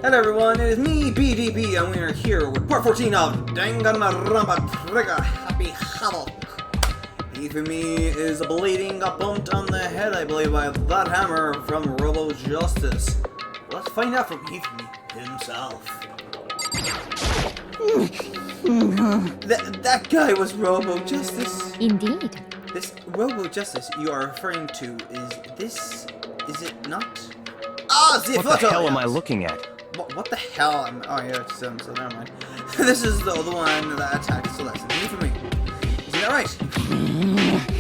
Hello everyone, it is me, BDB, and we are here with part 14 of Danganronpa Trigger Happy Havoc. Hifumi is bleeding, got bumped on the head, I believe, by that hammer from Robo Justice. Let's find out from Hifumi himself. That guy was Robo Justice. Indeed. This Robo Justice you are referring to, is it not? Ah, the What photo! the hell am I looking at? What the hell? Oh yeah, it's so never mind. This is the one that attacked Celestes. Hifumi. Isn't that right?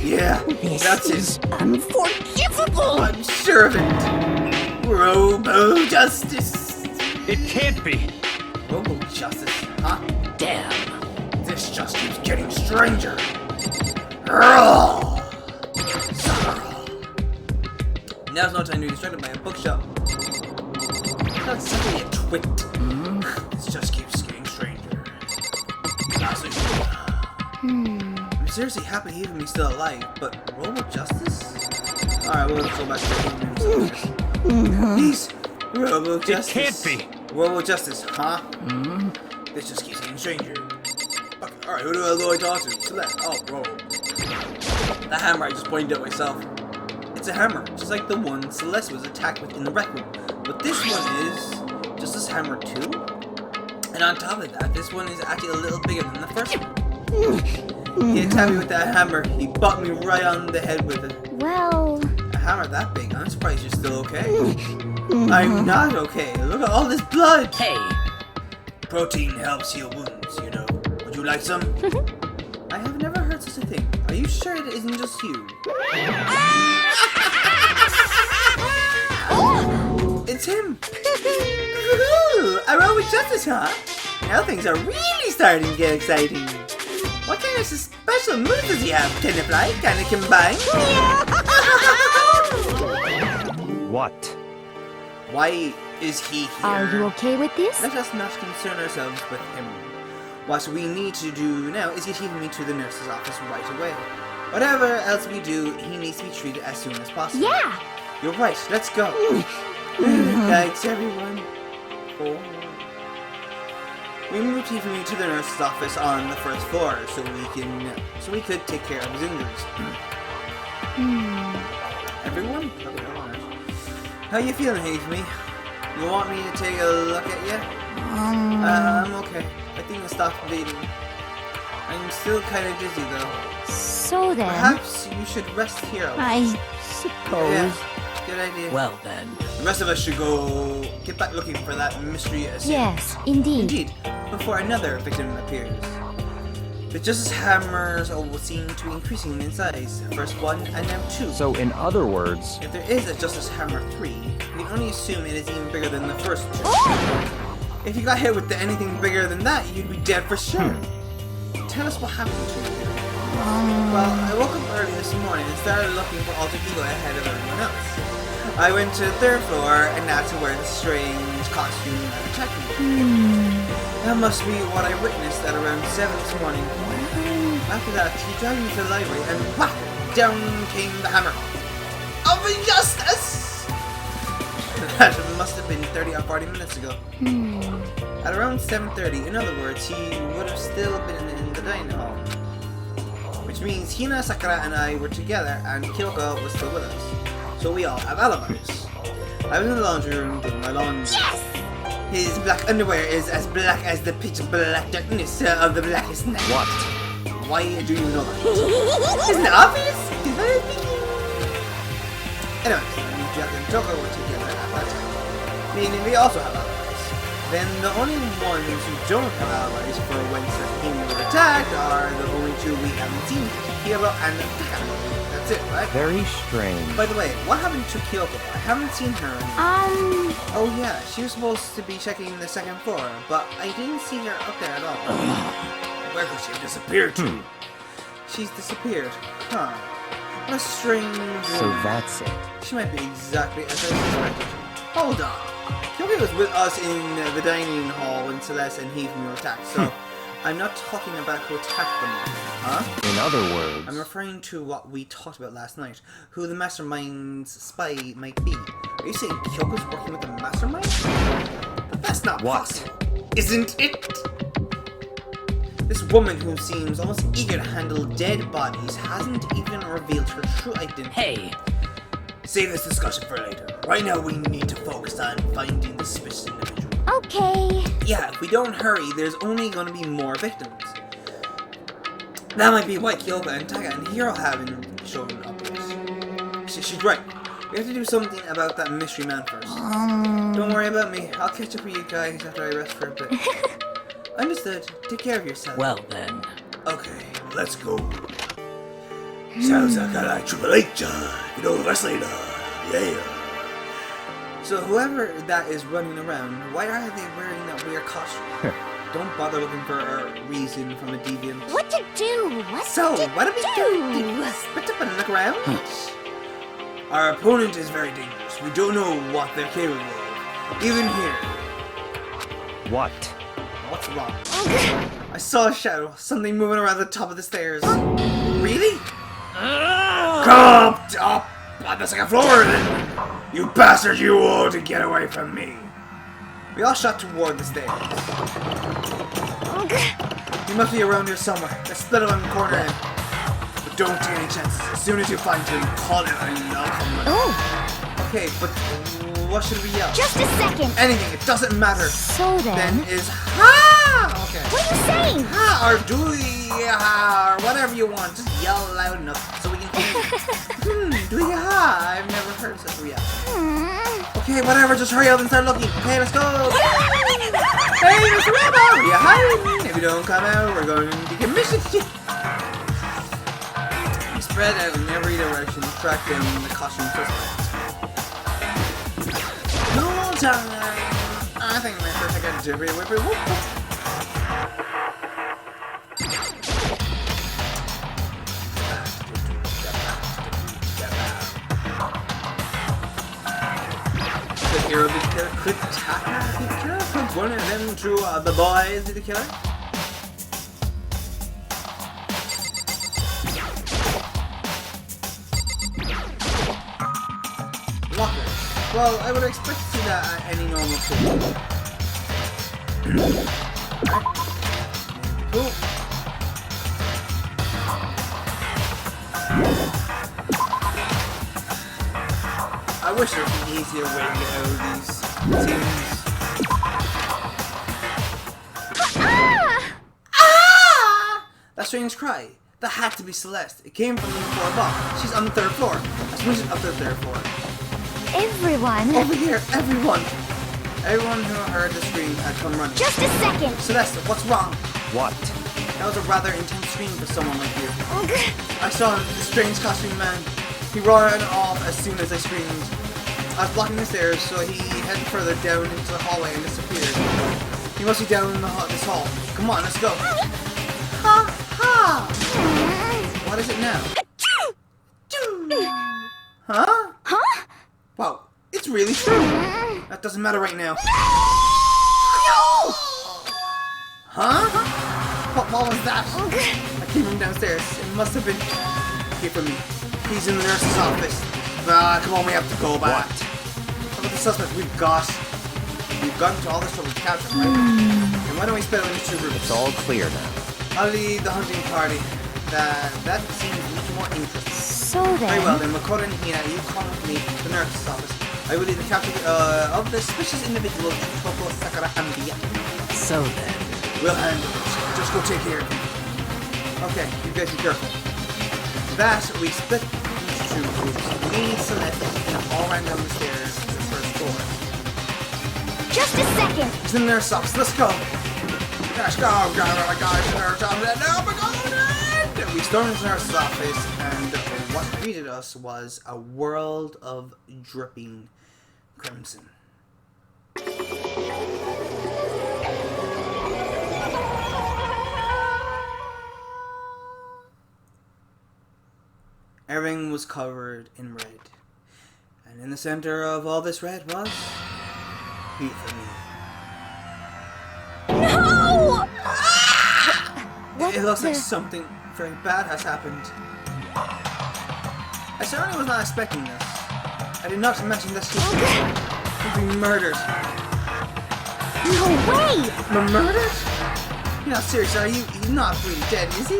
Yeah, that's it. Unforgivable! I'm sure of it. Robo Justice. It can't be! Robo Justice, huh? Damn. This just keeps getting stranger. Now's no time to be distracted by a bookshop. That's simply a twit. This just keeps getting stranger. I'm seriously happy Hifumi's still alive, but Robo Justice? Alright, well, let's go back to the He's Robo Justice. It can't be! Robo Justice, huh? This just keeps getting stranger. Okay, alright, who do I talk to? Select. Oh, Robo. The hammer I just pointed out myself. It's a hammer, just like the one Celeste was attacked with in the rec room. But this one is just this hammer too. And on top of that, this one is actually a little bigger than the first one. He attacked me with that hammer. He bumped me right on the head with it. Well... A hammer that big? I'm surprised you're still okay. I'm not okay. Look at all this blood. Hey. Protein helps heal wounds, you know. Would you like some? I have never heard such a thing. Are you sure it isn't just you? It's him! A Robo Justice, huh? Now things are really starting to get exciting. What kind of special moves does he have? Kind of like, kind of combined? What? Why is he here? Are you okay with this? Let us not concern ourselves with him. What we need to do now is get Hifumi to the nurse's office right away. Whatever else we do, he needs to be treated as soon as possible. Yeah! You're right, let's go. Thanks, everyone. Oh. We moved Hifumi to the nurse's office on the first floor so we could take care of his injuries. Everyone? Okay, alright. How you feeling, Hifumi? You want me to take a look at you? I'm okay. I think I stopped bleeding. I'm still kind of dizzy though. So then... Perhaps you should rest here. I suppose... Yeah, good idea. Well then. The rest of us should go get back looking for that mystery assailant. Yes, indeed. Indeed, before another victim appears. The Justice Hammers all seem to be increasing in size. First one, and now two. So in other words... If there is a Justice Hammer 3, we can only assume it is even bigger than the first two. If you got hit with anything bigger than that, you'd be dead for sure. Tell us what happened to you. Well, I woke up early this morning and started looking for alter ego ahead of everyone else. I went to the third floor and had to wear the strange costume that attacked me. That must be what I witnessed at around 7 this morning. After that, he dragged me to the library and whack! Down came the hammer. Of justice! That must have been 30 or 40 minutes ago. At around 7:30, in other words, he would have still been in the dining hall. Which means Hina, Sakura, and I were together, and Kyoko was still with us. So we all have alibis. I was in the laundry room doing my laundry. Yes! His black underwear is as black as the pitch black darkness of the blackest night. What? Why do you know that? Isn't it obvious? Is that speaking? Anyways, me, Jack, and Kyoko were together at that time. Meaning we also have alibis. Then the only ones who don't have alibis for when Hina were attacked are the only two we haven't seen, Kyoko and Takara. That's it, right? Very strange. By the way, what happened to Kyoko? I haven't seen her. Oh yeah, she was supposed to be checking the second floor, but I didn't see her up there at all. Where could she have disappeared to? She's disappeared. Huh. What a strange... So that's it. She might be exactly as I suspected. Hold on. Kyoko was with us in the dining hall when Celeste and Hifumi were attacked, so I'm not talking about who attacked them, huh? In other words... I'm referring to what we talked about last night, who the mastermind's spy might be. Are you saying Kyoko's working with the mastermind? But that's That's not What? possible, isn't it? This woman who seems almost eager to handle dead bodies hasn't even revealed her true identity. Hey, Save this discussion for later. Right now we need to focus on finding the suspicious individual. Okay. Yeah, if we don't hurry, there's only gonna be more victims. That might be why Kyoko and Taga and Hiro haven't shown up yet. She's right. We have to do something about that mystery man first. Don't worry about me. I'll catch up with you guys after I rest for a bit. Understood. Take care of yourself. well then. Okay, let's go. Sounds like I like Triple H, you know, wrestling, yeah. So whoever that is running around, why are they wearing that weird costume? Don't bother looking for a reason from a deviant. What to do? So, what do we do? Spit up and look around? Our opponent is very dangerous. We don't know what they're capable of. Even here. What? What's wrong? I saw a shadow. Something moving around the top of the stairs. Really? Come up on the second floor then! You bastard, you ought to get away from me! We all shot toward the stairs. He must be around here somewhere. Let's split him and corner him. But don't take any chances. As soon as you find him, call it and I'll come running. Oh, Okay, but what should we yell? just a second. Anything, it doesn't matter. So then, Then is ha! Okay. what are you saying? Ha or dooey ha or whatever you want. Just yell loud enough so we can hear. Dooey ha! I've never heard such a reaction. Okay, whatever. Just hurry up and start looking. Okay, let's go. Hey, Mr. Robo! You hiding? If you don't come out, we're going to decommission you. We spread out in every direction, track down the costume suspect. No time. I think my first I got jibbly whippy whoop whoop. The hero of the killer could tackle the killer, could one of them to the boys of the killer. Locker. Well, I would expect to see that at any normal school. Cool. I wish there was an easier way to get out of these scenes. That strange cry. That had to be Celeste. It came from the floor above. She's on the third floor. Let's move it up to the third floor. Everyone, Over here, everyone! Everyone who heard the scream had come running. just a second. Celeste, what's wrong? What? That was a rather intense scream for someone like you. I saw the strange costume man. He ran off as soon as I screamed. I was blocking the stairs, so he headed further down into the hallway and disappeared. He must be down in this hall. Come on, let's go. Ha ha! What is it now? Huh? Huh? Wow, it's really true. That doesn't matter right now. Huh? What was that? I came from downstairs. It must have been here for me. He's in the nurse's office. Come on, we have to go back. How about the suspect we've got? We've gotten to all this trouble to capture him, right? And why don't we split him into two groups? It's all clear now. I'll lead the hunting party. That seems much more interesting. So Very well then, then, Makoto and Hina, you come with me to the nurse's office. I will lead the capture of the suspicious individual, Kyoko Sakura Ambiya. So then. We'll handle it. Just go take care of him. Okay, you guys be careful. That, we split into two groups. Me, Celeste, and all ran down the stairs to the first floor. just a second. He's in the nurse's office. Let's go. Let's go, we stormed into the nurse's office, and what greeted us was a world of dripping crimson. Everything was covered in red, and in the center of all this red was hifumi. No! It looks like something very bad has happened. I certainly was not expecting this. I did not imagine that she would be murdered. No way! Murdered? You're not serious, are you? He's not really dead, is he?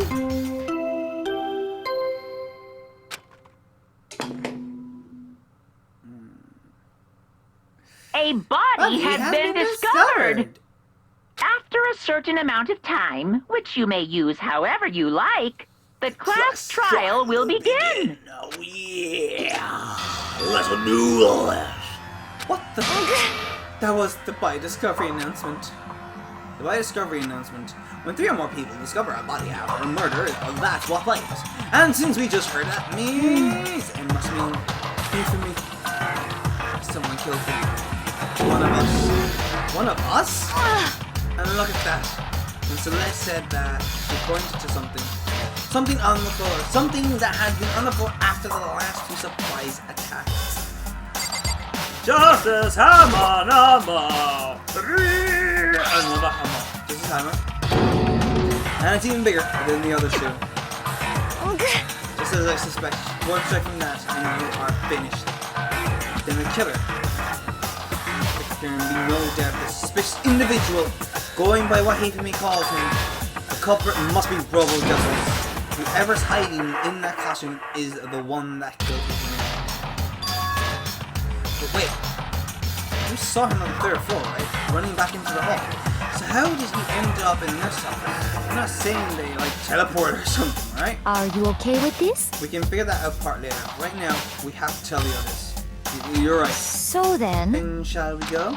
A body has been discovered. After a certain amount of time, which you may use however you like, the class trial will begin. Oh yeah! Let's do this! What the? That was the body discovery announcement. The body discovery announcement. When 3 or more people discover a body after a murder, that's what lies. And since we just heard that means it must mean infamy. Someone killed him. One of us. One of us? And look at that. When Celeste said that, she pointed to something. Something on the floor. Something that had been on the floor after the last 2 surprise attacks. Justice Hammer number 3! Another hammer. Justice Hammer. And it's even bigger than the other 2. Just as I suspect, one strike from that and you are finished. Then the killer. There can be no doubt the suspicious individual, going by what Hifumi calls him, the culprit must be Robo Justice. Whoever's hiding in that costume is the one that killed Hifumi. But wait, you saw him on the 3rd floor, right? Running back into the hall. So how did he end up in this office? I'm not saying they like teleport or something, right? Are you okay with this? We can figure that out part later. Right now, we have to tell the others. You're right. So then... Then shall we go?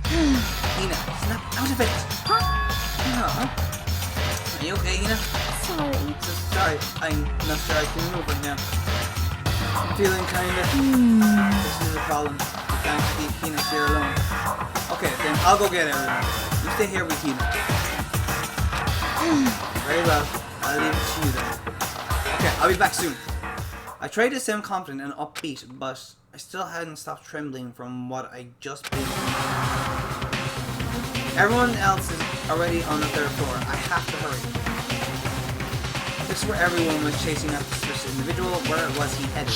Hina, snap out of it! Huh? No. Are you okay, Hina? Sorry. Sorry, I'm not sure I can move right now. I'm feeling kinda... This is a problem. We can't keep Hina here alone. Okay, then I'll go get everyone. You stay here with Hina. Very well. I'll leave it to you then. Okay, I'll be back soon. I tried to sound confident and upbeat, but I still hadn't stopped trembling from what I just been through. Everyone else is already on the 3rd floor. I have to hurry. This is where everyone was chasing after this individual. Where was he headed?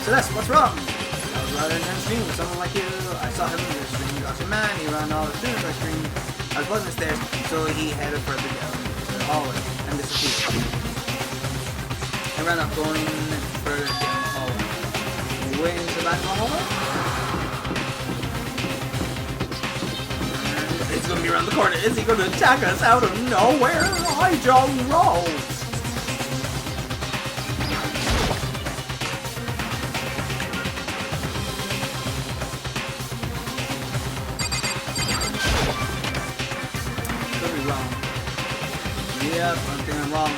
Celeste, what's wrong? I was rather intense stream with someone like you. I saw him in the stream. He got your man. He ran all the students I streamed. I was buzzing the stairs, so he headed further down to the hallway and disappeared. I ran up going further down the hallway. Way into the back of the hallway? He's gonna be around the corner. Is he gonna attack us out of nowhere? I don't know. Could be wrong. Yep, I think I'm wrong.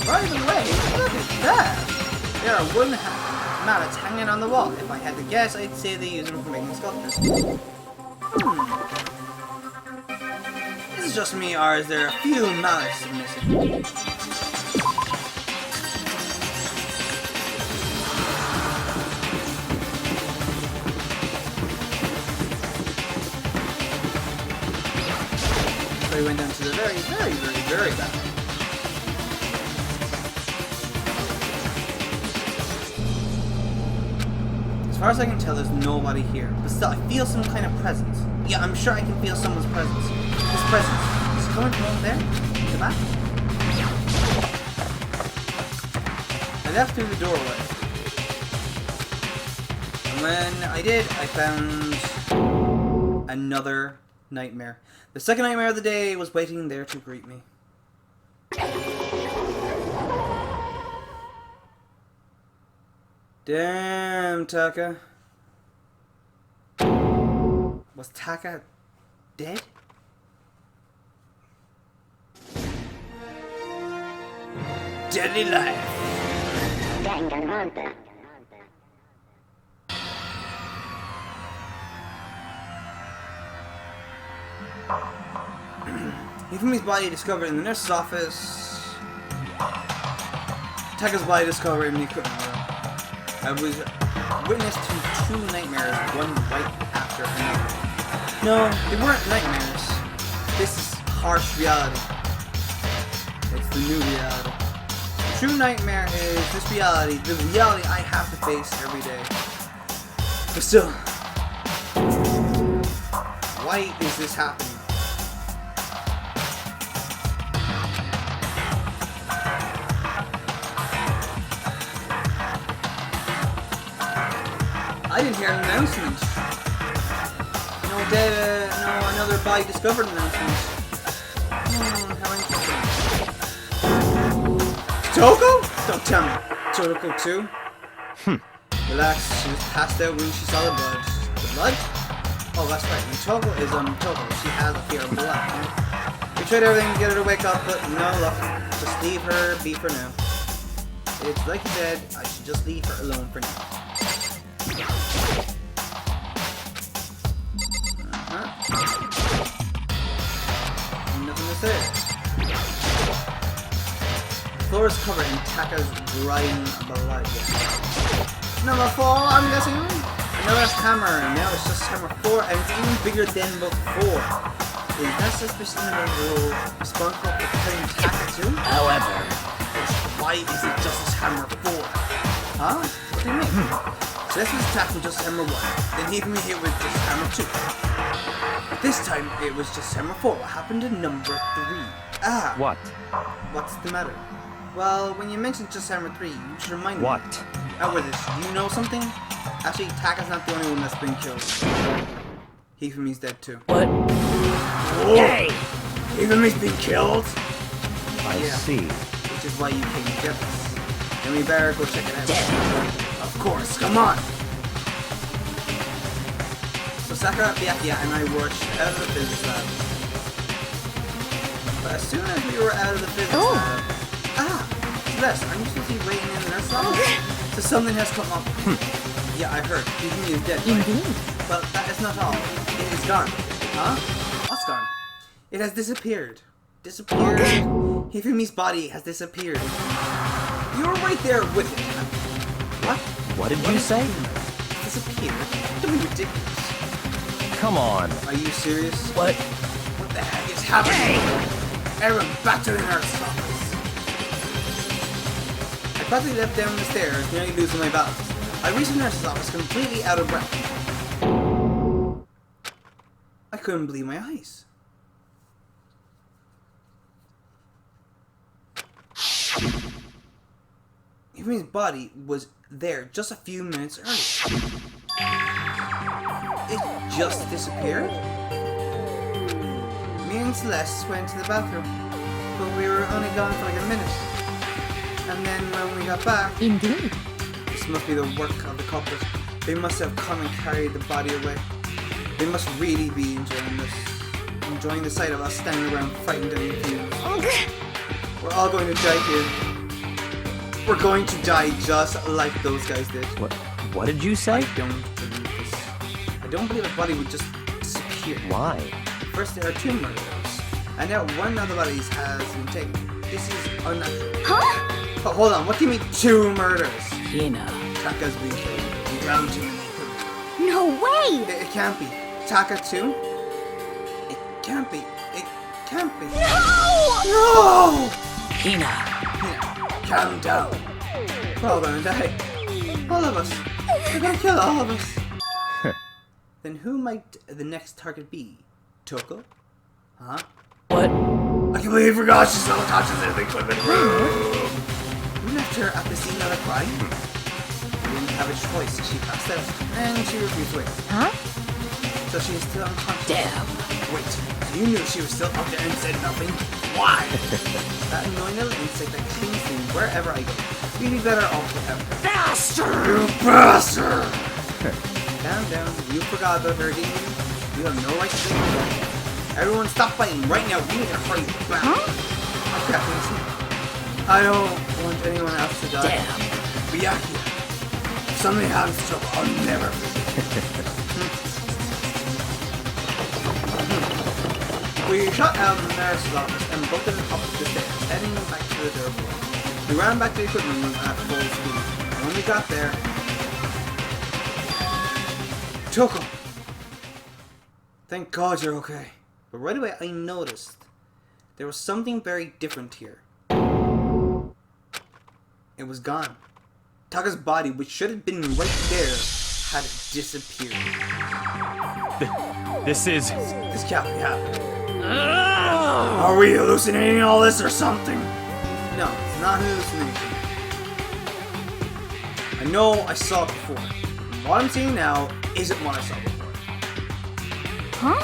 By the way, look at that! There are wooden mallets hanging on the wall. If I had to guess, I'd say they use them for making sculptures. Is it just me, or is there a few mallets missing? So we went down to the very back. As far as I can tell, there's nobody here. But still, I feel some kind of presence. Yeah, I'm sure I can feel someone's presence. This presence. Is it coming from over there? In the back? I left through the doorway. And when I did, I found another nightmare. The second nightmare of the day was waiting there to greet me. Damn, Taka. Was Taka dead? Deadly life. Danganronpa. Hifumi's body discovered in the nurse's office. Taka's body discovered in the equipment room. I was witness to 2 nightmares, one right after another. No, they weren't nightmares. This is harsh reality. It's the new reality. true nightmare is this reality, the reality I have to face every day. But still, why is this happening? I didn't hear an announcement. No, another body discovered announcement. How interesting. Kyoko? Don't tell me. Kyoko too? Relax, she was passed out when she saw the blood. The blood? Oh, that's right. When Kyoko is Kyoko, she has a fear of blood. We tried everything to get her to wake up, but no luck. Just leave her be for now. It's like you said, I should just leave her alone for now. Nothing to say. The floor is covered in Taka's drying blood. Number 4, I'm guessing. Another hammer. Now it's just hammer 4, and it's even bigger than before. Is that suspicious individual responsible for killing Taka too? However, why is it just this hammer 4? Huh? What do you mean? So this was attacked with just hammer 1. Then he me hit with just hammer 2. This time it was just hammer 4. What happened to number 3? Ah! what? What's the matter? Well, when you mentioned just hammer 3, you should remind me. What? With this, you know something? Actually, Taka's not the only one that's been killed. Hifumi's dead too. What? Hey! Hifumi's been killed? I see. Which is why you came to get this. Then we better go check it out. Of course, come on! So Sakura, Byakuya, and I rushed out of the physics lab. But as soon as we were out of the physics lab... Celeste, aren't you supposed to be waiting in the nurse office? So something has come up. Yeah, I heard. Hifumi is dead, right? Indeed. But that is not all. It is gone. Huh? What's gone? It has disappeared. Disappeared. Hifumi's body has disappeared. You were right there with it. What? What did you say? Disappeared? Don't be ridiculous. Come on. Are you serious? What? What the heck is happening? Everyone, back to the nurse's office. I practically left down the stairs, nearly losing my balance. I reached the nurse's office completely out of breath. I couldn't believe my eyes. Hifumi's body was there just a few minutes earlier. It just disappeared? Me and Celeste went to the bathroom, but we were only gone for like a minute. And then when we got back... Indeed. This must be the work of the culprits. They must have come and carried the body away. They must really be enjoying this. Enjoying the sight of us standing around frightened and confused. We're all going to die here. We're going to die just like those guys did. What did you say? I don't believe this. I don't believe a body would just disappear. Why? First there are 2 murders, and now one of the bodies has been taken. This is unnatural. Huh? But hold on, what do you mean 2 murders? Hina. Taka's been killed. We drowned too many people. No way! It can't be. Taka too? It can't be. It can't be. No! No! Hina. Hina, calm down. We're all gonna die. All of us. They're gonna kill all of us. Then who might the next target be? Kyoko? Huh? What? I can't believe I forgot she's not conscious in the equipment room. We left her at the scene of the crime. We didn't have a choice. She passed out, and she refused to wake. Huh? So she's still unconscious. Damn. Wait, so you knew she was still up there and said nothing? Why? That annoying little insect that clings to me wherever I go. We'd be better off without her. Bastard! You bastard! Calm down. You forgot about her, didn't you? You have no right to think that. Everyone stop fighting right now. We need to hurry back. Huh? Okay, I don't want anyone else to die. Damn. Byakuya. If something happens to her, I'll never forget. We shut down the nurse's office and bolted it up the stairs, heading back to the third floor. We ran back to the equipment room at full speed. And when we got there... Kyoko! Thank God you're okay. But right away I noticed there was something very different here. It was gone. Taka's body, which should have been right there, had disappeared. This is... This can't be happening. Are we hallucinating all this or something? No, it's not hallucination. I know I saw it before. And what I'm seeing now isn't what I saw before. Huh?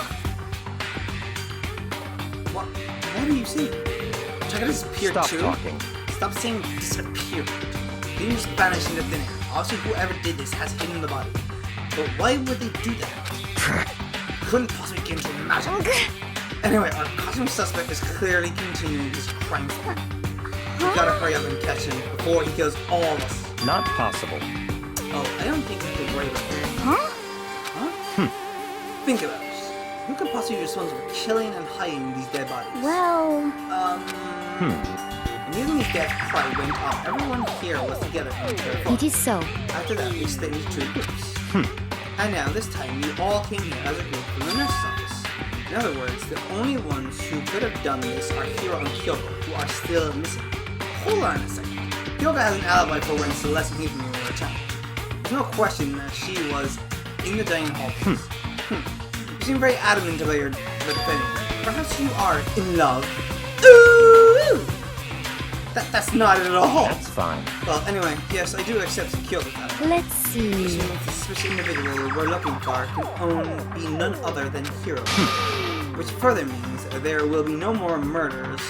What do you see? Taka disappeared Stop too? talking. Stop saying disappeared. Didn't just vanish into thin air. Obviously, whoever did this has hidden the body. But why would they do that? Couldn't possibly begin to imagine. Anyway, our costume suspect is clearly continuing his crime spree. We gotta hurry up and catch him before he kills all of us. Not possible. Oh, I don't think we can worry about that. Huh? Think about it. Who could possibly be responsible for killing and hiding these dead bodies? Well... When using his death cry went up, everyone here was together and cared for. It is so. After that, we split into two groups. And now, this time, we all came here as a group from the nurse's office. In other words, the only ones who could have done this are Hiro and Kyoko, who are still missing. Hold on a second. Kyoko has an alibi for when Celeste and Hifumi were attacked. There's no question that she was in the dining hall place. You seem very adamant about your defending. Perhaps you are in love. Ooh! That's not it at all. That's fine. Well, anyway, yes, I do accept Kyoto's alibi. Let's see. Which means the suspicious individual we're looking for can only be none other than Hiro. Which further means there will be no more murders.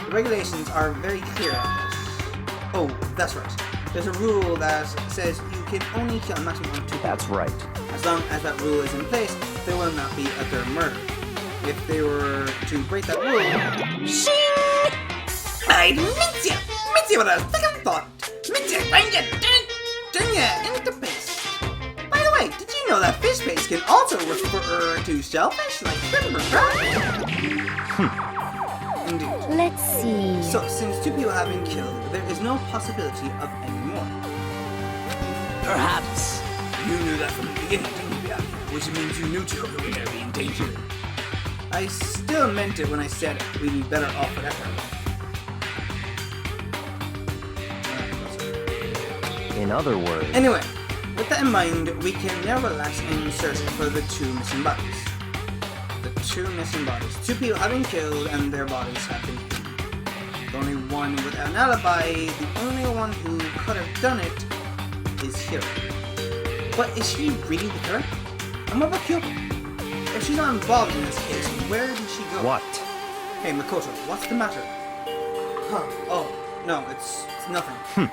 The regulations are very clear on this. Oh, that's right. There's a rule that says you can only kill a maximum of 2 people. That's right. As long as that rule is in place, there will not be a third murder. If they were to break that rule... Shing! I Mitsuya, what a second thought. Mitsuya, Dunya, into paste. By the way, did you know that fish paste can also refer to shellfish like shrimp or crab? Indeed. Let's see. So, since 2 people have been killed, there is no possibility of any more. Perhaps. You knew that from the beginning, didn't you, Byakuya? Which means you knew Kyoko would never be in danger. I still meant it when I said we'd be better off without her. In other words... Anyway, with that in mind, we can now relax and search for the 2 missing bodies. The 2 missing bodies. 2 people have been killed and their bodies have been hidden. The only one without an alibi, the only one who could have done it, is Hiro. But is she really the killer? And what about Kyoko? If she's not involved in this case, where did she go? What? Hey, Makoto, what's the matter? Huh, oh, no, it's nothing.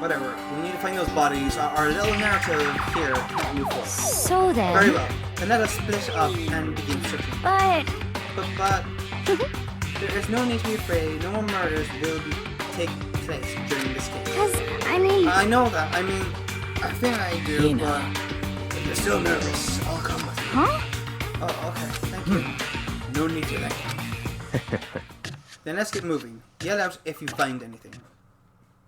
Whatever, we need to find those bodies. Our little narrative here can't move forward. So then... Very well, then let us split up and begin searching. But... But there is no need to be afraid. No more murders will take place during this case. Because, I mean... I know that. I mean, I think I do, Hina. but if you're still nervous, I'll come with you. Huh? Oh, okay. Thank you. No need to thank you. Then let's get moving. Yell out if you find anything.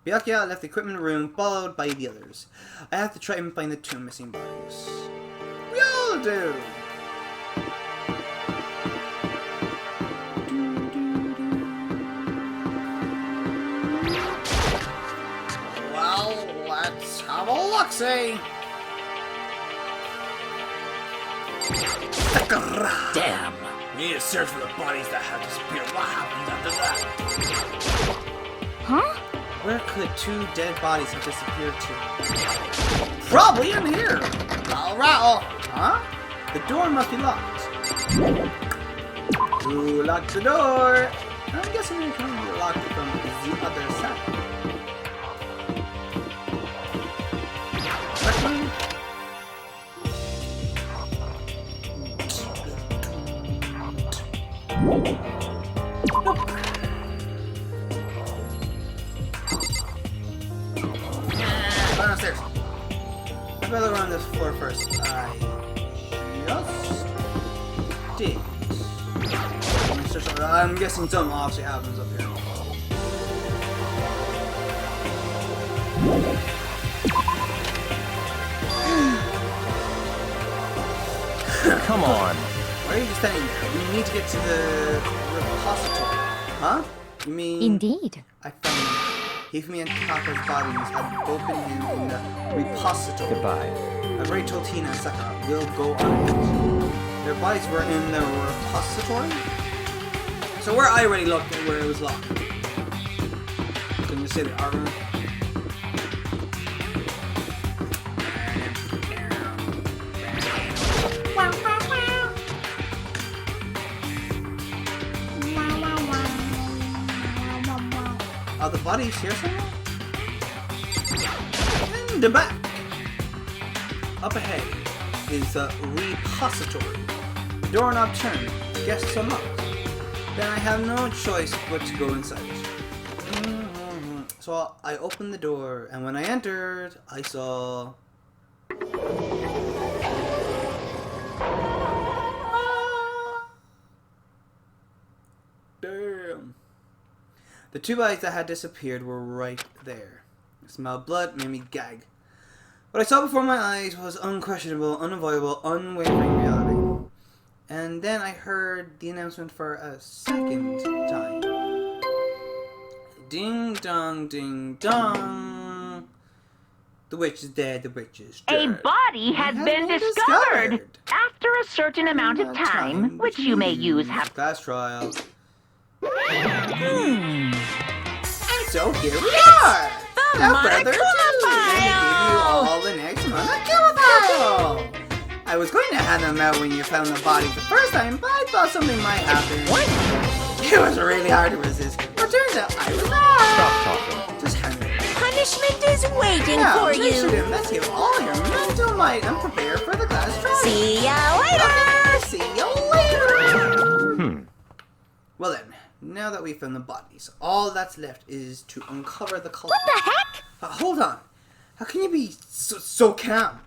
Byakuya left the equipment room, followed by the others. I have to try and find the 2 missing bodies. We all do! Well, let's have a look-see! Damn. We need to search for the bodies that have disappeared. What happens after that? Huh? Where could 2 dead bodies have disappeared to? Probably in here! Rattle, rattle! Huh? The door must be locked. Who locked the door? I'm guessing we can lock it from the other side. Question? Nope. Downstairs. I'd rather run this floor first. I just did. I'm guessing something obviously happens up here. Come on. Why are you just standing there? We need to get to the repository. Huh? You mean... Indeed. I found Hifumi and Kyoko's bodies had both been hidden in the repository. Goodbye. I've already told Hina and Sakura we'll go on it. Their bodies were in the repository? So where I already looked at where it was locked. Can you say the art room? Are the bodies here somewhere? In the back! Up ahead is the repository. Doorknob turned. Guests unlocked. Then I have no choice but to go inside. So I opened the door, and when I entered, I saw... Damn. The two bodies that had disappeared were right there. The smell of blood made me gag. What I saw before my eyes was unquestionable, unavoidable, unwavering reality. And then I heard the announcement for a second time. Ding dong, ding dong. The witch is dead, the witch is dead. A body has been discovered after a certain amount of time, which you may use. Class trial. And so here we are! No further ado, let me give you all the next Monokuma. I was going to hand them out when you found the body the first time, but I thought something might happen. It was really hard to resist, but turns out I was right. Stop talking. Just hang it. Punishment is waiting for you. Let's hear all your mental might and prepare for the class trial. See ya later. Okay, see you later. Well then. Now that we've found the bodies, all that's left is to uncover the culprit. What the heck? Hold on. How can you be so calm?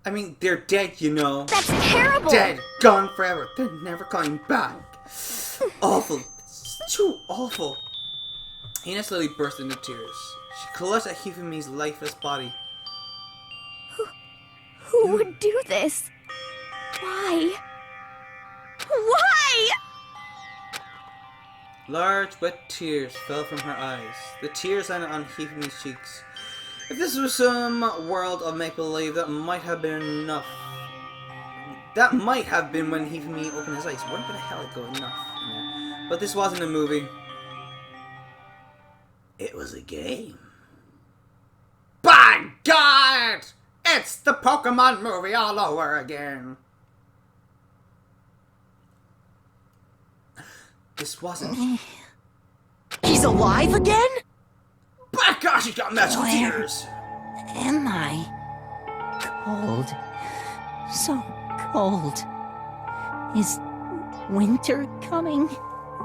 I mean, they're dead, you know. That's terrible. Dead. Gone forever. They're never coming back. Awful. It's too awful. Hina slowly burst into tears. She clutched at Hifumi's lifeless body. Who would do this? Why? Why? Large, wet tears fell from her eyes. The tears landed on Hifumi's cheeks. If this was some world of make-believe, that might have been enough. That might have been when Hifumi opened his eyes. Where the hell did it go enough? No. But this wasn't a movie. It was a game. By God! It's the Pokemon movie all over again. This wasn't. He's alive again? By gosh, he's got magical tears! Am I? Cold. So cold. Is winter coming?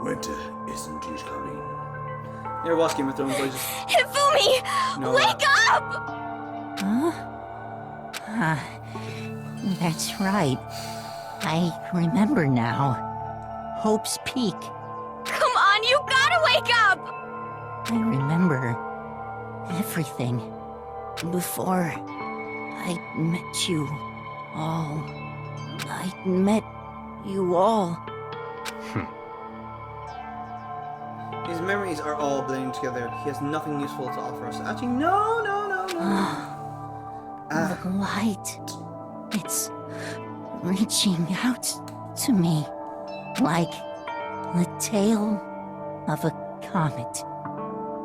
Winter isn't yet coming. You ever watch Game of Thrones? Hifumi! No, Wake up! Huh? That's right. I remember now. Hope's Peak. Come on, you gotta wake up! I remember everything before I met you all. I met you all. His memories are all blending together. He has nothing useful to offer us. Actually, no. The light. It's reaching out to me. Like the tail of a comet.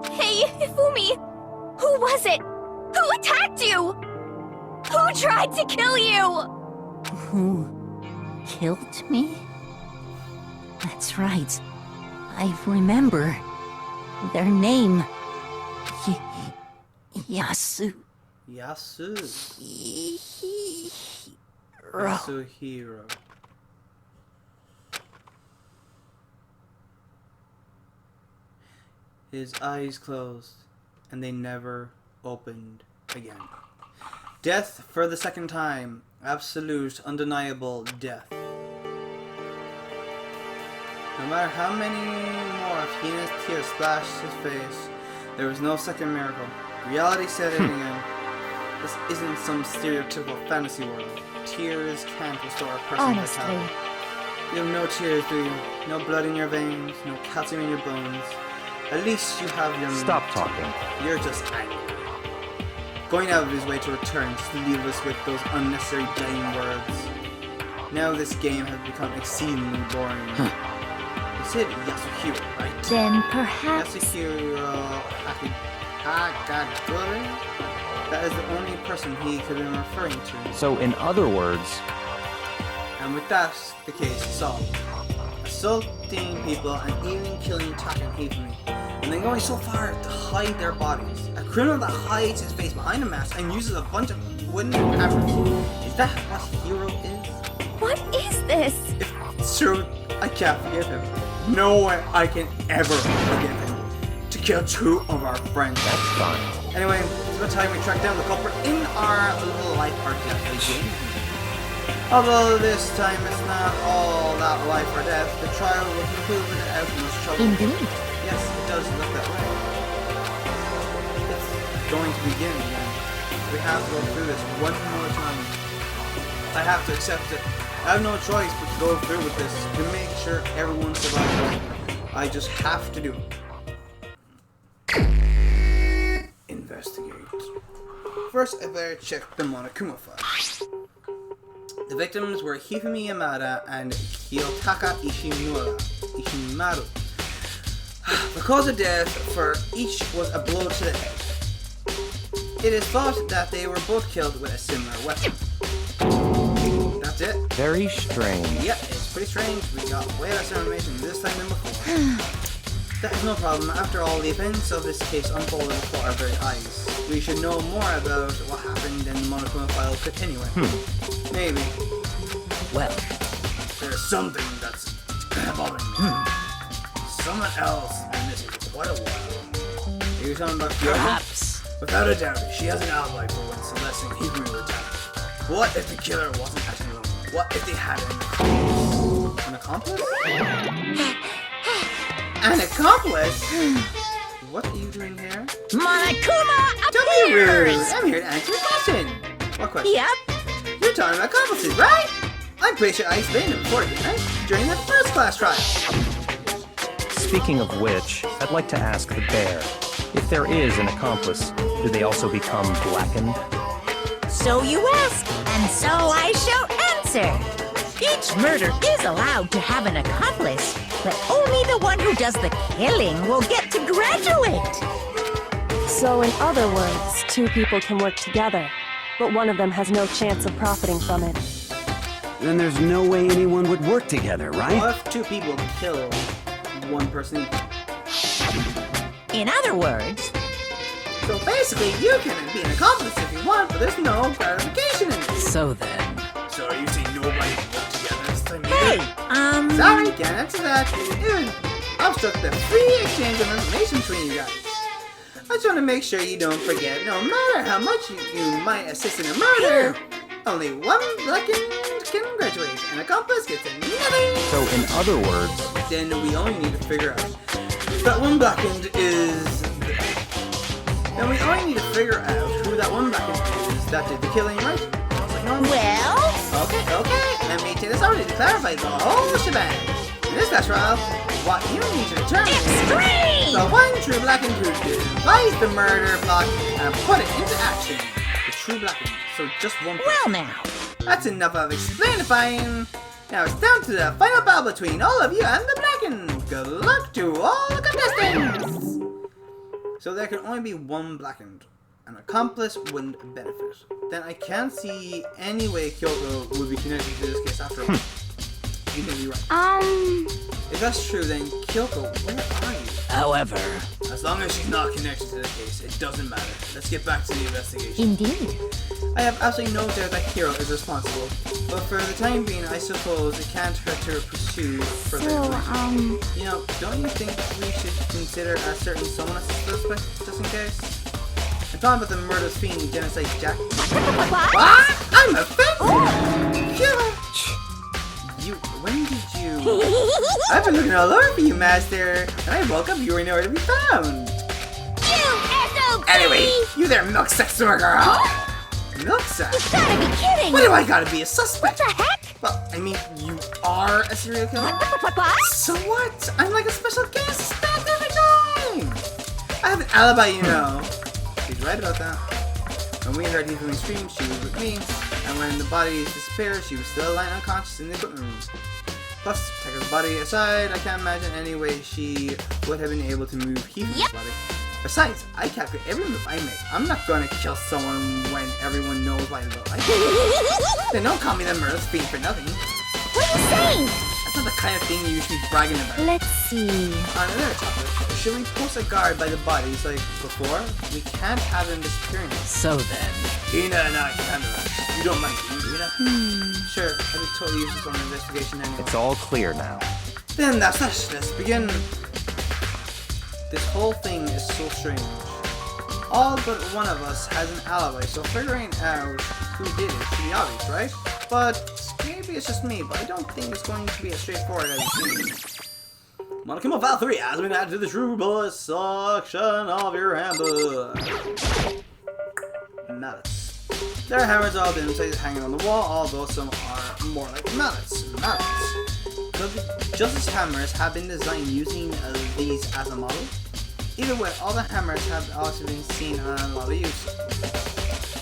Hey, Hifumi! Who was it? Who attacked you? Who tried to kill you? Who killed me? That's right. I remember their name. Yasuhiro. Yasuhiro. His eyes closed, and they never opened again. Death for the second time. Absolute, undeniable death. No matter how many more of Hina's tears splashed his face, there was no second miracle. Reality set in again. This isn't some stereotypical fantasy world. Tears can't restore a person's vitality. You have no tears, do you? No blood in your veins, no calcium in your bones. At least you have your... Stop talking. You're just angry. Going out of his way to return just to leave us with those unnecessary dying words. Now this game has become exceedingly boring. You said Yasuhiro, right? Then perhaps... Yasuhiro Hakagure? That is the only person he could have been referring to. So, in other words, And with that, the case is solved. Assaulting people and even killing Taka and Hifumi, and then going so far to hide their bodies. A criminal that hides his face behind a mask and uses a bunch of wooden cameras. Is that what hero is? What is this? If it's true, I can't forgive him. No way I can ever forgive him. To kill two of our friends. that's fine. Anyway, it's about time we track down the culprit in our little life arc game. Although this time it's not all that life or death, the trial will conclude without much trouble. Indeed. Yes, it does look that way. It's going to begin again. We have to go through this one more time. I have to accept it. I have no choice but to go through with this to make sure everyone survives. I just have to do it. Investigate. First, I better check the Monokuma file. The victims were Hifumi Yamada and Kiyotaka Ishimaru. The cause of death for each was a blow to the head. It is thought that they were both killed with a similar weapon. That's it. Very strange. Yep, it's pretty strange. We got way less information this time than before. That is no problem. After all, the events of this case unfolded before our very eyes. We should know more about what happened than the Monokuma file could anyway. Maybe. Well, There's something that's bothering me. Someone else has been missing for quite a while. Are you talking about Kyoko? perhaps. Without a doubt, she has an alibi for when Celeste and Hifumi were attacked. What if the killer wasn't actually alone? What if they had an accomplice? An accomplice? An accomplice? What are you doing here? Monokuma Don't be rude! appears! I'm here to answer your question! What question? Yep. You're talking about accomplices, right? I'm pretty sure I explained it before, didn't I? During that first class trial. Speaking of which, I'd like to ask the bear, if there is an accomplice, do they also become blackened? So you ask, and so I shall answer. Each murder is allowed to have an accomplice, but only the one who does the killing will get to graduate. So in other words, two people can work together, but one of them has no chance of profiting from it. Then there's no way anyone would work together, right? What if two people kill one person each? In other words, So basically, you can be an accomplice if you want, but there's no gratification in it. So then... So you say nobody can work together this time hey, either? Sorry, can't answer that. Even obstruct the free exchange of information between you guys. I just want to make sure you don't forget, no matter how much you might assist in a murder, only one blackened can graduate. An accomplice gets another. So in other words, Then we only need to figure out that one blackened is. Then we only need to figure out who that one blackened is that did the killing, right? Sounds like normal. well, Okay. Let me take this over to clarify the whole shebang. In this class trial, what you need to determine is the one true blackened who devised the murder plot and put it into action. The true blackened. So just one person. well now. That's enough of explainifying. Now it's down to the final battle between all of you and the blackened. Good luck to all the contestants. So there can only be one blackened. An accomplice wouldn't benefit. Then I can't see any way Kyoko would be connected to this case after all. You may be right. If that's true, then Kyoko, where are you? however... As long as she's not connected to the case, it doesn't matter. Let's get back to the investigation. Indeed. I have absolutely no doubt that Hiro is responsible, but for the time being, I suppose it can't hurt to pursue further information. You know, don't you think we should consider a certain someone as a suspect, just in case? I'm talking about the murderous fiend, Genocide Jack. What? I'm offended! Hiro! When did you... I've been looking all over for you, Master, and I woke up, you were nowhere to be found. Anyway, you there, milk sex worker! Milk sex? You gotta be kidding! Why do I gotta be a suspect? What the heck? Well, I mean, you are a serial killer? What? So what? I'm like a special guest suspect every time! alibi, you know. She's right about that. When we heard Hifumis scream, she was with me, and when the bodies disappeared, she was still lying unconscious in the equipment room. Plus, take her body aside, I can't imagine any way she would have been able to move Hifumis' body. Besides, I calculate every move I make. I'm not gonna kill someone when everyone knows what I look like. Then don't call me the murderous fiend for nothing. What are you saying? That's not the kind of thing you should be bragging about. Let's see. On another topic, should we post a guard by the bodies like before? We can't have them disappearing. So then... Hina, not camera. You don't mind me, Hina? Sure, I'd be totally useless on the investigation anyway. It's all clear now. Then that's that. Let's begin. This whole thing is so strange. All but one of us has an alibi, so figuring out who did it should be obvious, right? But maybe it's just me, but I don't think it's going to be as straightforward as it seems. Monokuma File 3 has been added to the True Bullet section of your handbook. Mallets. There are hammers all in places hanging on the wall, although some are more like mallets. Justice hammers have been designed using these as a model. Either way, all the hammers have also been seen on a lot of use.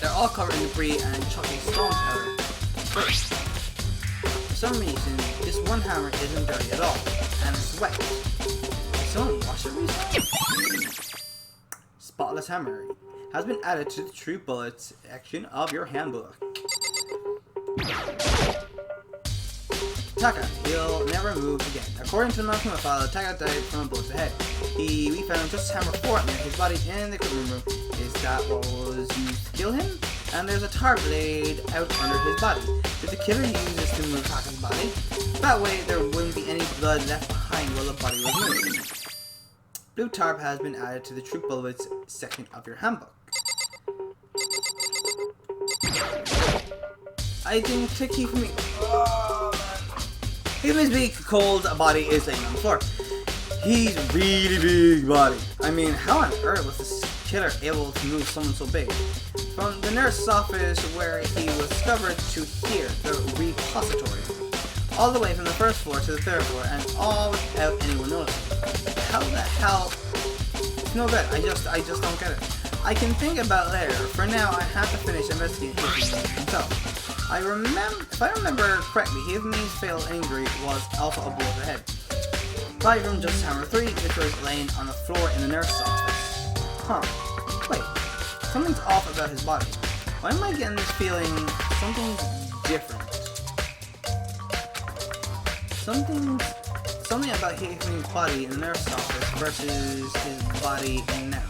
They're all covered in debris and chalky stone powder. First, for some reason, this one hammer isn't dirty at all, and it's wet. Did someone wash it recently? Spotless hammer has been added to the True Bullets section of your handbook. Taka, he'll never move again. According to the Monokuma file, Taka died from a bullet to the head. We found just hammer 4 near his body in the equipment room. Is that what was used to kill him? And there's a tarp laid out under his body. Did the killer use this to move Taka's body? That way there wouldn't be any blood left behind while the body was moved. Blue tarp has been added to the True Bullets section of your handbook. I didn't click Hifumis. Hifumis' big, cold body is laying on the floor. He's really big body. I mean, how on earth was this killer able to move someone so big? From the nurse's office where he was discovered to here, the repository. All the way from the first floor to the third floor, and all without anyone noticing. How the hell? No good. I just don't get it. I can think about it later. For now, I have to finish investigating himself. If I remember correctly, Hifumis' fatal injury was also a blow to the head. Probably from Justice Hammer 3, which was laying on the floor in the nurse's office. Huh. Wait. Something's off about his body. Why am I getting this feeling something's different? Something about Hifumis' body in the nurse's office versus his body now.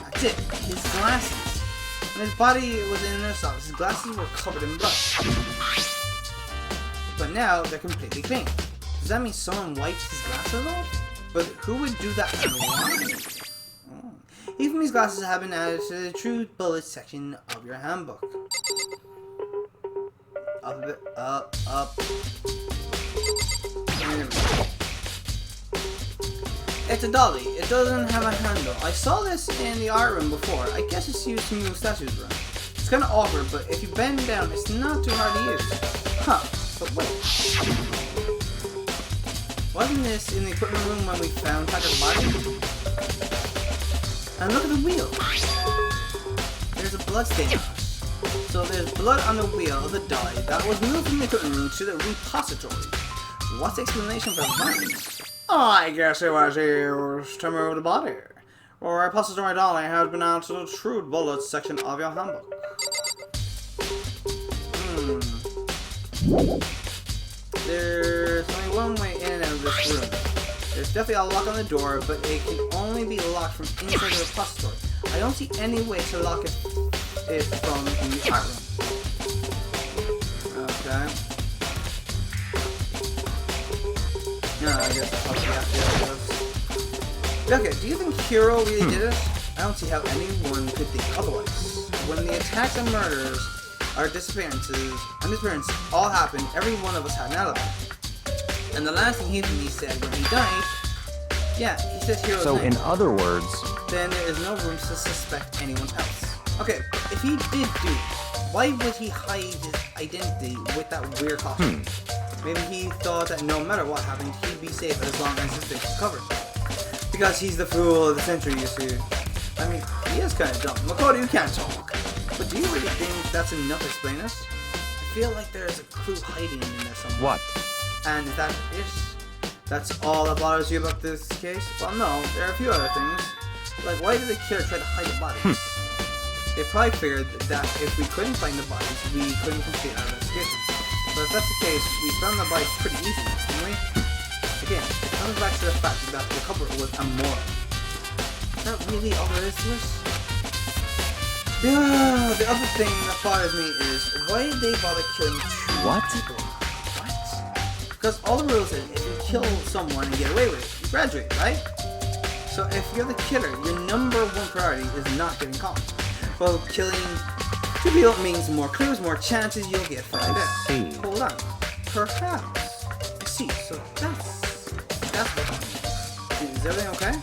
That's it. His glasses. When his body was in the nurse's office, his glasses were covered in blood. But now they're completely clean. Does that mean someone wipes his glasses off? But who would do that and why? Hifumis' glasses have been added to the True Bullets section of your handbook. Up a bit, up. It's a dolly. It doesn't have a handle. I saw this in the art room before. I guess it's used to move statues around. It's kind of awkward, but if you bend down, it's not too hard to use. Huh, but wait. Wasn't this in the equipment room when we found Taka's body? And look at the wheel. There's a bloodstain on it. So there's blood on the wheel of the dolly that was moved from the equipment room to the repository. What's the explanation for that? I guess it was used to move the body. Or repository dolly has been added to the True Bullets section of your handbook. There's only one way in and out of this room. There's definitely a lock on the door, but it can only be locked from inside the repository. I don't see any way to lock it from the art room. Okay. No, I guess I'll have to Okay, do you think Hiro really did it? I don't see how anyone could think otherwise. When the attacks and murders, our disappearances all happened, every one of us had an alibi. And the last thing Hifumis said when he died, yeah, he says Hiro's name. So in other words... Then there is no room to suspect anyone else. Okay, if he did do it, why would he hide his identity with that weird costume? Maybe he thought that no matter what happened, he'd be safe as long as his face was covered. Because he's the fool of the century, you see. I mean, he is kind of dumb. Makoto, you can't talk. But do you really think that's enough to explain us? I feel like there's a clue hiding in there somewhere. What? And if that is, that's all that bothers you about this case? Well, no, there are a few other things. Like, why did the killer try to hide the bodies? They probably figured that if we couldn't find the bodies, we couldn't complete our investigation. But if that's the case, we found the bodies pretty easily, didn't we? Again, it comes back to the fact that the culprit was immoral. Is that really all there is to this? Yeah, the other thing that bothers me is, why did they bother killing two people? What? Because all the rules is, if you kill someone and get away with it, you graduate, right? So if you're the killer, your number one priority is not getting caught. Well, killing two people means more clues, more chances you'll get found out. Hold on. Perhaps. I see, so that's what happened. Is everything okay?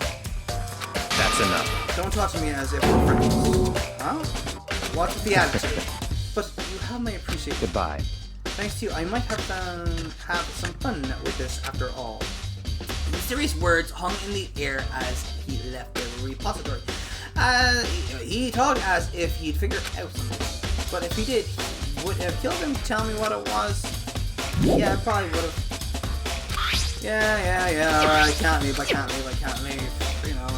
That's enough. Don't talk to me as if we're friends. Huh? Watch with the attitude. But you have my appreciation. Goodbye. Thanks to you, I might have some fun with this after all. Mysterious words hung in the air as he left the repository. He talked as if he'd figured out something. But if he did, he would have killed him to tell me what it was. Yeah, I probably would have. Yeah, alright, can't leave. You know.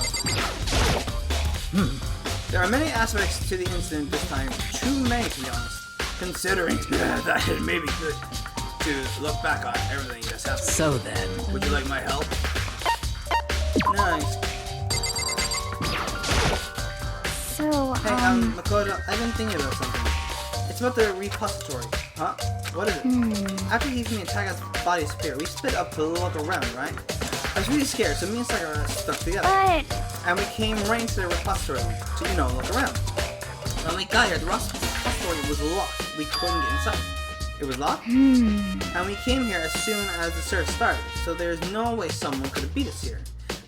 There are many aspects to the incident this time. Too many, to be honest. Considering that it may be good to look back on everything that's happened. So then... Would you like my help? Nice. So, Hey, Makoto, I've been thinking about something. It's about the repository. Huh? What is it? After Hifumi and Taga's body disappeared, we split up to look around, right? I was really scared, so me and Sakura stuck together. but... And we came right into the repository to, you know, look around. When we got here, the repository was locked. We couldn't get inside. It was locked? And we came here as soon as the search started, so there's no way someone could have beat us here.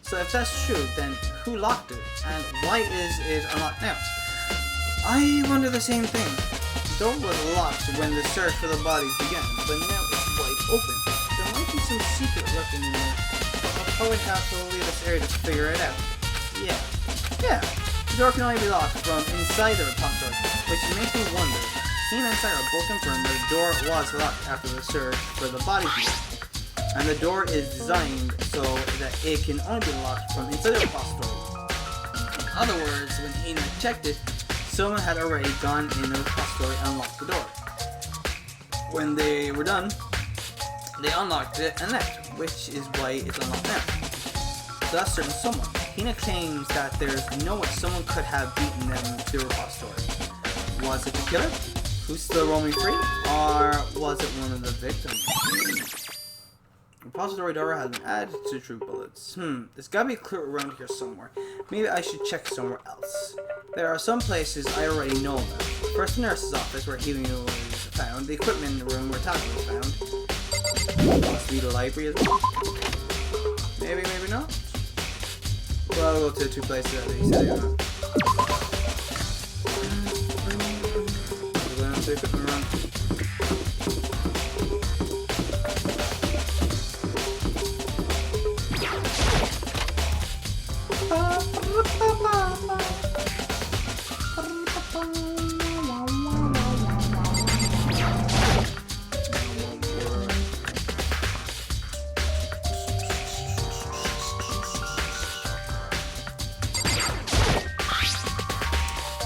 So if that's true, then who locked it? And why is it unlocked now? I wonder the same thing. The door was locked when the search for the bodies began, but now it's wide open. There might be some secret lurking in there. I'll probably have to leave this area to figure it out. Yeah. The door can only be locked from inside the repository, which makes me wonder. Hina and Sakura both confirmed that the door was locked after the search for the bodies began. And the door is designed so that it can only be locked from inside the repository. In other words, when Hina checked it, someone had already gone in the repository and locked the door. When they were done, they unlocked it and left, which is why it's unlocked now. So that's certain someone. Hina claims that there's no way someone could have beaten them to the repository. Was it the killer, who's still roaming free, or was it one of the victims? Repository door has been added to true bullets. There's gotta be a clue around here somewhere. Maybe I should check somewhere else. There are some places I already know about. First, the nurse's office where healing was found. The equipment in the room where Taka was found. Must be the library as well. Maybe not. Well, I'll go to the two places that he said he went. We're going to the equipment room.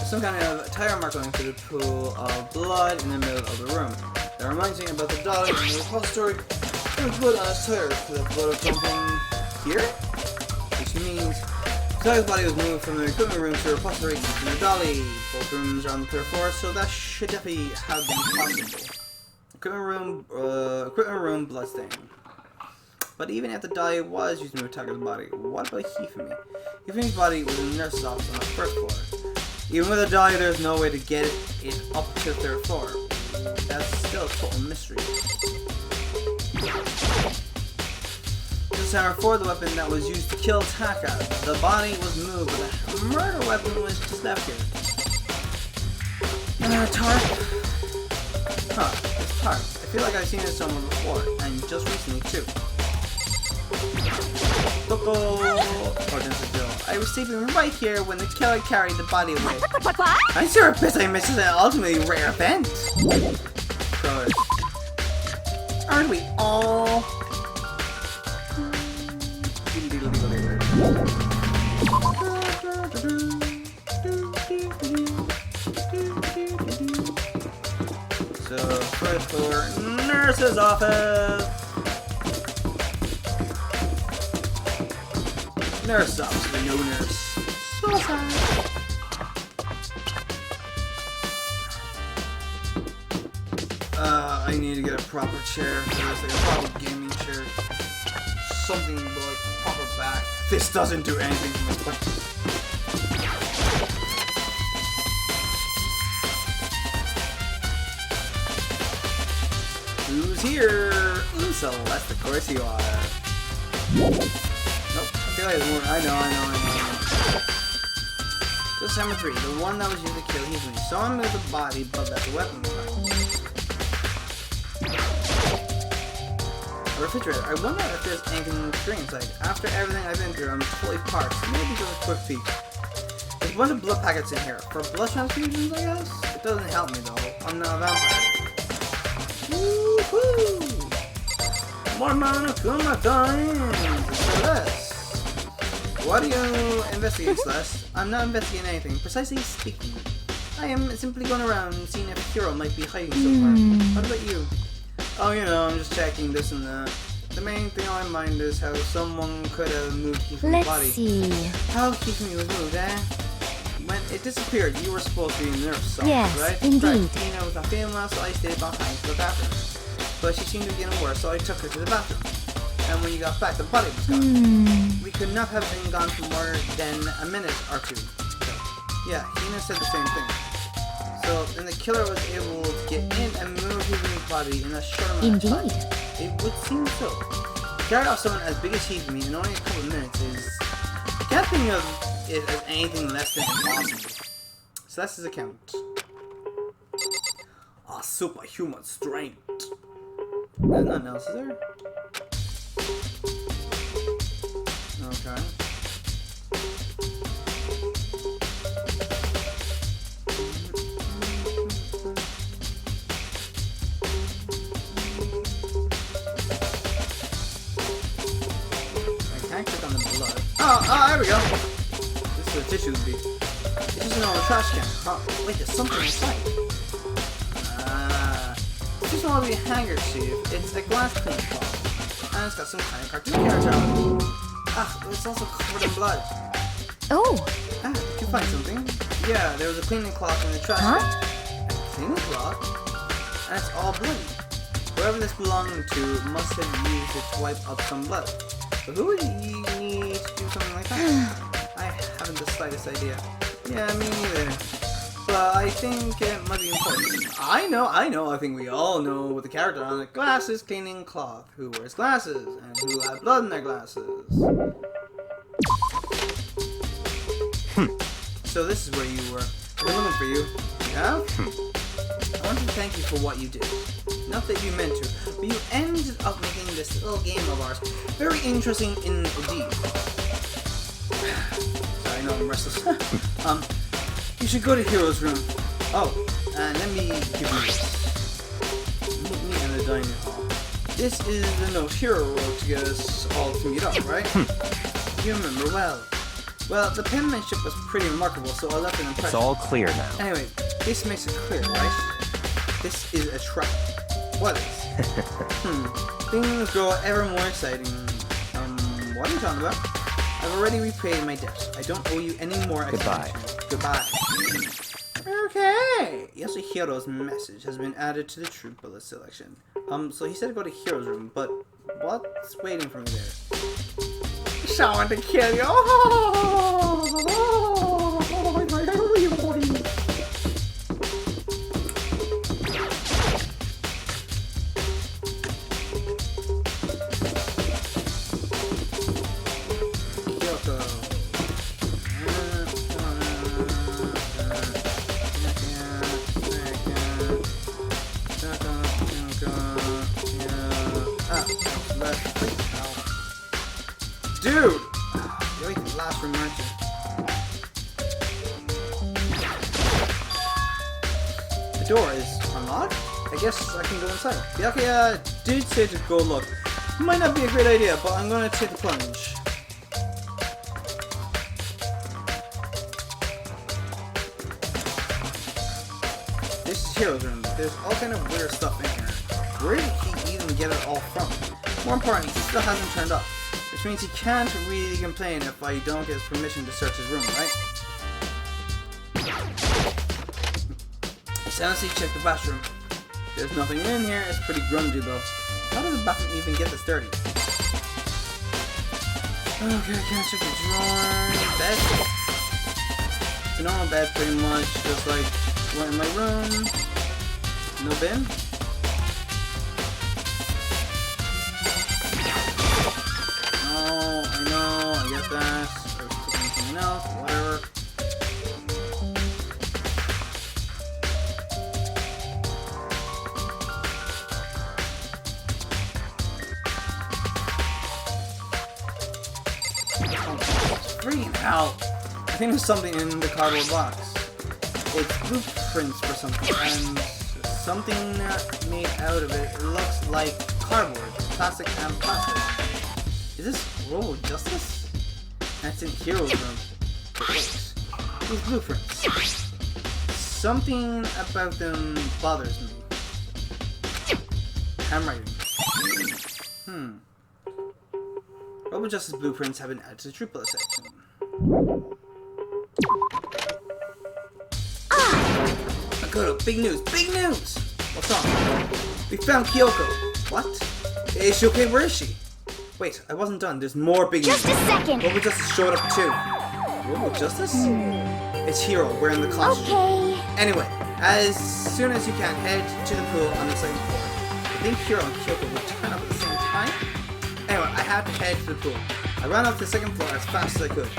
Some kind of tire mark going through the pool of blood in the middle of the room. That reminds me about the dolly in the repository. There was blood on his tire. Could that blood have come from here? Which means Taga's body was moved from the equipment room to the repository using the dolly. Both rooms are on the third floor, so that should definitely have been possible. Equipment room, bloodstain. But even if the dolly was used to move Taga's body, what about Hifumi? Hifumi's body was in the nurse's office on the first floor. Even with a dolly, there's no way to get it up to the third floor. That's still a total mystery. This time before the weapon that was used to kill Taka, the body was moved, but the murder weapon was just left here. Tarp? Huh, this tarp. feel like I've seen it somewhere before, and just recently too. Coco! Oh, this is Bill. I was sleeping right here when the killer carried the body away. What? I'm sure pissed I missed an ultimately rare event. God. Aren't we all? So, first floor, nurse's office. Nurse's office, but no nurse. So sad. I need to get a proper chair for this, like a proper gaming chair. Something like proper back. This doesn't do anything for my butt. Who's here? Celeste, of course you are. Nope. I feel like I know. Just number 3, the one that was used to kill Hifumi. Saw him with the body, but left the weapon behind. A refrigerator. I wonder if there's anything strange. Like, after everything I've been through, I'm totally parched. Maybe just a quick peek. There's a bunch of blood packets in here. For blood transfusions, I guess? It doesn't help me, though. I'm not a vampire. Woohoo! More mana, kuma time! Celeste! What do you investigate, Celeste? I'm not investigating anything. Precisely speaking, I am simply going around seeing if a hero might be hiding somewhere. What about you? Oh, you know, I'm just checking this and that. The main thing on my mind is how someone could have moved Hifumi's body. Let's see. How Hifumi was moved, eh? When it disappeared, you were supposed to be in nurse office, Yes, right? indeed. Right. Hina was a female, so I stayed behind to look after her. But she seemed to be getting worse, so I took her to the bathroom. And when you got back, the body was gone. We could not have been gone for more than a minute or two. So, yeah, Hina said the same thing. So then the killer was able to get in and move Hifumi's body in a short amount of time. Indeed. It would seem so. To carry off someone as big as Hifumi in only a couple of minutes is... I can't think of it as anything less than impossible. So that's his account. Ah, superhuman strength. There's nothing else, is there? Okay. I can't click on the blood. Oh, there we go. This is where tissues be. Tissues in all the trash can. Oh, wait, there's something inside. This is not really a handkerchief. It's a glass cleaning cloth. And it's got some kind of cartoon character on it. Ah, it's also covered in blood. Oh, Ah, did you find something? Yeah, there was a cleaning cloth in the trash can. A cleaning cloth? And it's all bloody. Whoever this belonged to must have used it to wipe up some blood. But who would you need to do something like that? I haven't the slightest idea. Yeah, me neither. But I think it might be important. I know, I think we all know what the character on the glasses cleaning cloth. Who wears glasses and who had blood in their glasses. So this is where you were. I've been looking for you. Yeah? I want to thank you for what you did. Not that you meant to, but you ended up making this little game of ours very interesting indeed. Sorry, I know I'm restless. You should go to Hero's room. Oh, and let me give you this. Meet me in the dining hall. This is the note Hero wrote to get us all to meet up, right? You remember well. Well, the penmanship was pretty remarkable, so I left an impression. It's all clear now. Anyway, this makes it clear, right? This is a trap. What is? Things grow ever more exciting. What are you talking about? I've already repaid my debt. I don't owe you any more explanation. Goodbye. Okay. Yasuhiros' message has been added to the troop bullet selection. So he said go to Hero's room, but what's waiting for me there? Someone to kill you. Kyoko. dude! You're like the last room, aren't you? The door is unlocked? I guess I can go inside. Byakuya did say to go look. Might not be a great idea, but I'm gonna take the plunge. This is Hiro's room. There's all kind of weird stuff in here. Where did he even get it all from? More importantly, he still hasn't turned up. Which means he can't really complain if I don't get his permission to search his room, right? I silently check the bathroom. There's nothing in here. It's pretty grungy though. How does the bathroom even get this dirty? Okay, I can't check the drawer. Bed. It's a normal bed pretty much, just like one in my room. No bin? Oh, I know, I get that. I was cooking something else, whatever. Freaking hell! I think there's something in the cardboard box. It's blueprints for something, and something made out of it. It looks like cardboard, plastic and plastic. Is this Robo Justice? That's in Hero's room. But wait, these blueprints. Something about them bothers me. Handwriting. Robo Justice blueprints have been added to the trooper section. Good, big news, big news! What's wrong? We found Kyoko. What? Is she okay? Where is she? Wait, I wasn't done. There's more big news. Just a second. Robo Justice showed up too. Robo Justice? It's Hiro wearing the costume. Okay. Anyway, as soon as you can, head to the pool on the second floor. I think Hiro and Kyoko will turn up at the same time. Anyway, I had to head to the pool. I ran up to the second floor as fast as I could.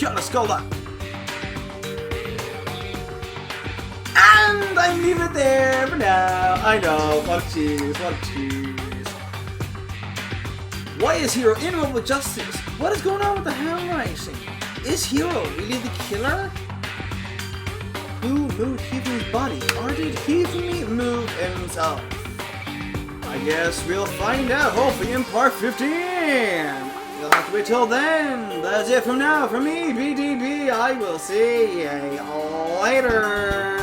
Let's go then. And I leave it there for now. I know, what a cheese, what a cheese. Why is Hiro in Robo Justice? What is going on with the handwriting? Is Hiro really the killer? Who moved Hifumi's body? Or did Hifumi move himself? I guess we'll find out hopefully in part 15. You'll have to wait till then. That's it from now. From me, BDB. I will see you later.